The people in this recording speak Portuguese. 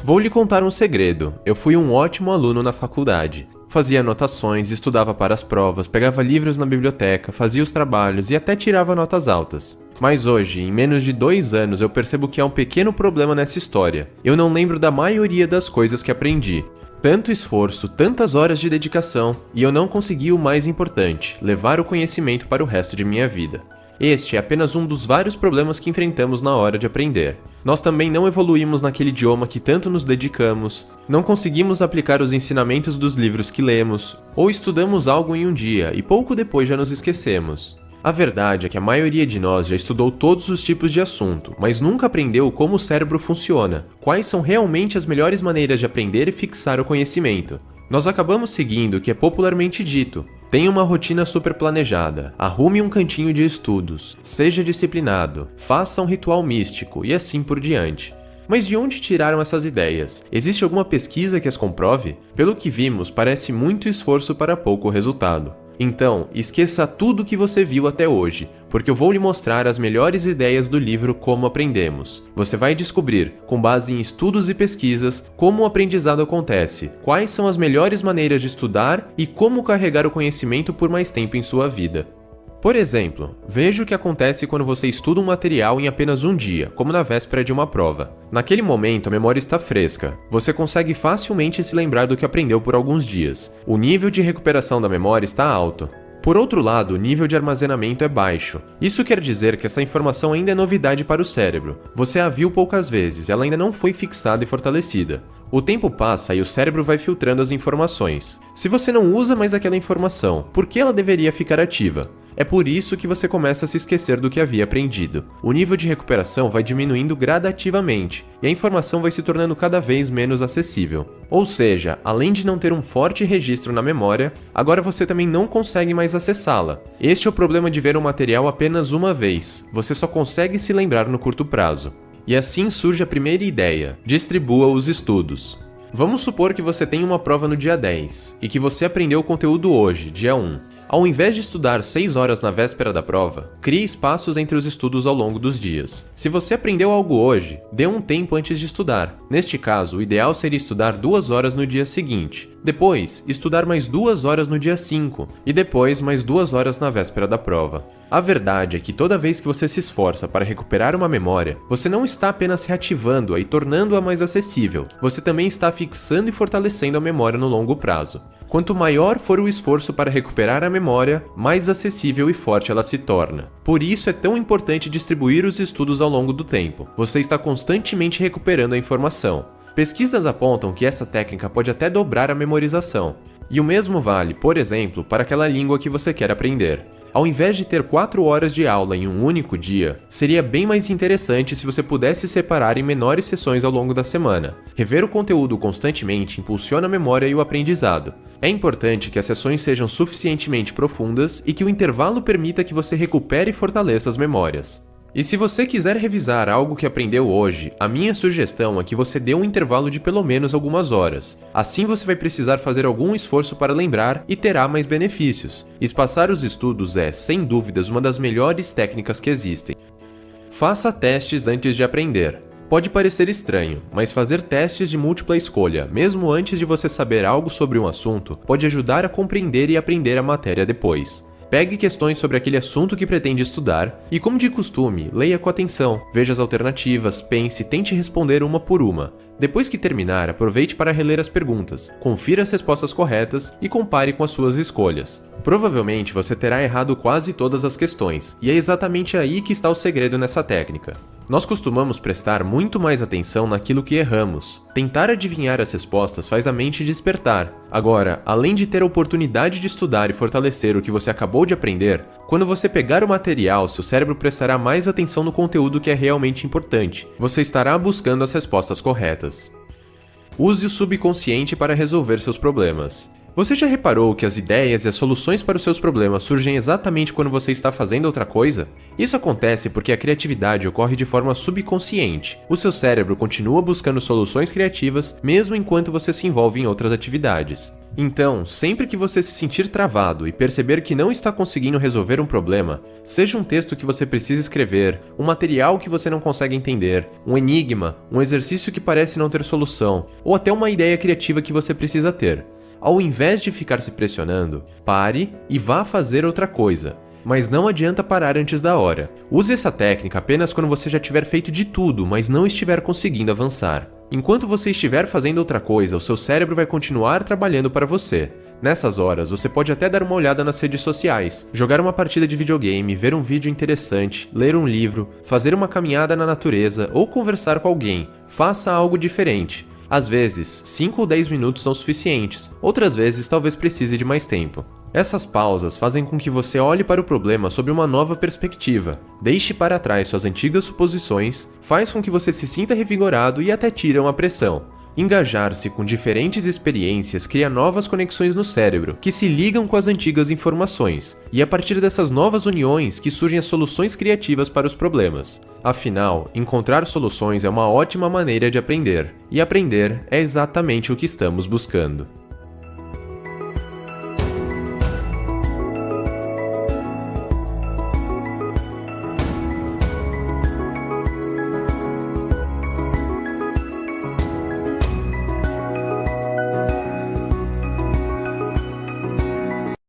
Vou lhe contar um segredo. Eu fui um ótimo aluno na faculdade. Fazia anotações, estudava para as provas, pegava livros na biblioteca, fazia os trabalhos e até tirava notas altas. Mas hoje, em menos de 2 anos, eu percebo que há um pequeno problema nessa história. Eu não lembro da maioria das coisas que aprendi. Tanto esforço, tantas horas de dedicação, e eu não consegui o mais importante, levar o conhecimento para o resto de minha vida. Este é apenas um dos vários problemas que enfrentamos na hora de aprender. Nós também não evoluímos naquele idioma que tanto nos dedicamos, não conseguimos aplicar os ensinamentos dos livros que lemos, ou estudamos algo em um dia e pouco depois já nos esquecemos. A verdade é que a maioria de nós já estudou todos os tipos de assunto, mas nunca aprendeu como o cérebro funciona, quais são realmente as melhores maneiras de aprender e fixar o conhecimento. Nós acabamos seguindo o que é popularmente dito: tenha uma rotina super planejada, arrume um cantinho de estudos, seja disciplinado, faça um ritual místico e assim por diante. Mas de onde tiraram essas ideias? Existe alguma pesquisa que as comprove? Pelo que vimos, parece muito esforço para pouco resultado. Então, esqueça tudo o que você viu até hoje, porque eu vou lhe mostrar as melhores ideias do livro Como Aprendemos. Você vai descobrir, com base em estudos e pesquisas, como o aprendizado acontece, quais são as melhores maneiras de estudar e como carregar o conhecimento por mais tempo em sua vida. Por exemplo, veja o que acontece quando você estuda um material em apenas um dia, como na véspera de uma prova. Naquele momento, a memória está fresca. Você consegue facilmente se lembrar do que aprendeu por alguns dias. O nível de recuperação da memória está alto. Por outro lado, o nível de armazenamento é baixo. Isso quer dizer que essa informação ainda é novidade para o cérebro. Você a viu poucas vezes, ela ainda não foi fixada e fortalecida. O tempo passa e o cérebro vai filtrando as informações. Se você não usa mais aquela informação, por que ela deveria ficar ativa? É por isso que você começa a se esquecer do que havia aprendido. O nível de recuperação vai diminuindo gradativamente, e a informação vai se tornando cada vez menos acessível. Ou seja, além de não ter um forte registro na memória, agora você também não consegue mais acessá-la. Este é o problema de ver um material apenas uma vez. Você só consegue se lembrar no curto prazo. E assim surge a primeira ideia: distribua os estudos. Vamos supor que você tem uma prova no dia 10, e que você aprendeu o conteúdo hoje, dia 1. Ao invés de estudar 6 horas na véspera da prova, crie espaços entre os estudos ao longo dos dias. Se você aprendeu algo hoje, dê um tempo antes de estudar. Neste caso, o ideal seria estudar 2 horas no dia seguinte. Depois, estudar mais 2 horas no dia 5, e depois mais 2 horas na véspera da prova. A verdade é que toda vez que você se esforça para recuperar uma memória, você não está apenas reativando-a e tornando-a mais acessível, você também está fixando e fortalecendo a memória no longo prazo. Quanto maior for o esforço para recuperar a memória, mais acessível e forte ela se torna. Por isso é tão importante distribuir os estudos ao longo do tempo. Você está constantemente recuperando a informação. Pesquisas apontam que essa técnica pode até dobrar a memorização. E o mesmo vale, por exemplo, para aquela língua que você quer aprender. Ao invés de ter 4 horas de aula em um único dia, seria bem mais interessante se você pudesse separar em menores sessões ao longo da semana. Rever o conteúdo constantemente impulsiona a memória e o aprendizado. É importante que as sessões sejam suficientemente profundas e que o intervalo permita que você recupere e fortaleça as memórias. E se você quiser revisar algo que aprendeu hoje, a minha sugestão é que você dê um intervalo de pelo menos algumas horas. Assim você vai precisar fazer algum esforço para lembrar e terá mais benefícios. Espaçar os estudos é, sem dúvidas, uma das melhores técnicas que existem. Faça testes antes de aprender. Pode parecer estranho, mas fazer testes de múltipla escolha, mesmo antes de você saber algo sobre um assunto, pode ajudar a compreender e aprender a matéria depois. Pegue questões sobre aquele assunto que pretende estudar e, como de costume, leia com atenção, veja as alternativas, pense e tente responder uma por uma. Depois que terminar, aproveite para reler as perguntas, confira as respostas corretas e compare com as suas escolhas. Provavelmente você terá errado quase todas as questões, e é exatamente aí que está o segredo nessa técnica. Nós costumamos prestar muito mais atenção naquilo que erramos. Tentar adivinhar as respostas faz a mente despertar. Agora, além de ter a oportunidade de estudar e fortalecer o que você acabou de aprender, quando você pegar o material, seu cérebro prestará mais atenção no conteúdo que é realmente importante. Você estará buscando as respostas corretas. Use o subconsciente para resolver seus problemas. Você já reparou que as ideias e as soluções para os seus problemas surgem exatamente quando você está fazendo outra coisa? Isso acontece porque a criatividade ocorre de forma subconsciente. O seu cérebro continua buscando soluções criativas mesmo enquanto você se envolve em outras atividades. Então, sempre que você se sentir travado e perceber que não está conseguindo resolver um problema, seja um texto que você precisa escrever, um material que você não consegue entender, um enigma, um exercício que parece não ter solução, ou até uma ideia criativa que você precisa ter, ao invés de ficar se pressionando, pare e vá fazer outra coisa. Mas não adianta parar antes da hora. Use essa técnica apenas quando você já tiver feito de tudo, mas não estiver conseguindo avançar. Enquanto você estiver fazendo outra coisa, o seu cérebro vai continuar trabalhando para você. Nessas horas, você pode até dar uma olhada nas redes sociais, jogar uma partida de videogame, ver um vídeo interessante, ler um livro, fazer uma caminhada na natureza ou conversar com alguém. Faça algo diferente. Às vezes, 5 ou 10 minutos são suficientes, outras vezes talvez precise de mais tempo. Essas pausas fazem com que você olhe para o problema sob uma nova perspectiva, deixe para trás suas antigas suposições, faz com que você se sinta revigorado e até tira uma pressão. Engajar-se com diferentes experiências cria novas conexões no cérebro, que se ligam com as antigas informações, e é a partir dessas novas uniões que surgem as soluções criativas para os problemas. Afinal, encontrar soluções é uma ótima maneira de aprender, e aprender é exatamente o que estamos buscando.